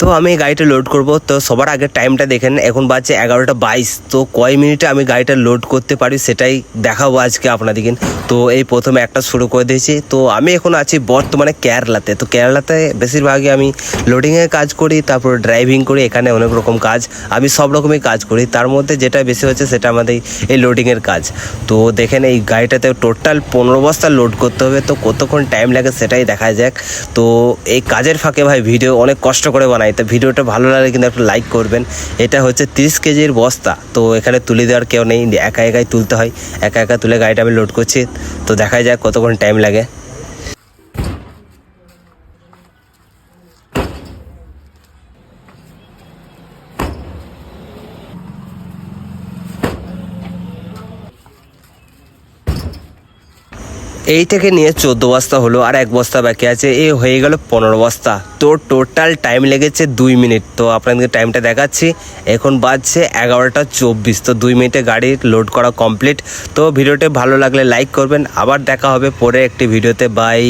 তো আমি এই গাড়িটা লোড করব। তো সবার আগে টাইমটা দেখেন, এখন বাজছে 11:22। তো কয় মিনিটে আমি গাড়িটা লোড করতে পারি সেটাই দেখাবো আজকে আপনাদেরকে। তো এই প্রথমে একটা শুরু করে দিয়েছি। তো আমি এখন আছি বর্তমানে কেরালাতে। তো কেরালাতে বেশিরভাগই আমি লোডিংয়ের কাজ করি, তারপর ড্রাইভিং করি। এখানে অনেক রকম কাজ, আমি সব রকমই কাজ করি। তার মধ্যে যেটা বেশি হচ্ছে সেটা আমাদের এই লোডিংয়ের কাজ। তো দেখেন এই গাড়িটাতে টোটাল 15 বস্তা লোড করতে হবে। তো কতক্ষণ টাইম লাগে সেটাই দেখা যাক। তো এই কাজের ফাঁকে ভাই ভিডিও অনেক কষ্ট করে বানাই, তো ভিডিওটা ভালো লাগলে কিন্তু একটু লাইক করবেন। এটা হচ্ছে 30 কেজির বস্তা। তো এখানে তুলে দেওয়ার কেউ নেই, একা একাই তুলতে হয়। একা একা তুলে গাড়িটা আমি লোড করছি। তো দেখা যাক কতক্ষণ টাইম লাগে। এই থেকে নিয়ে 14 বস্তা হলো, আর 1 বস্তা বাকি আছে। এই হয়ে গেল 15 বস্তা। তো টোটাল টাইম লেগেছে 2 মিনিট। তো আপনাদের টাইমটা দেখাচ্ছি, এখন বাজছে 11:24। তো 2 মিনিটে গাড়ি লোড করা কমপ্লিট। তো ভিডিওটা ভালো লাগলে লাইক করবেন। আবার দেখা হবে পরে একটি ভিডিওতে। বাই।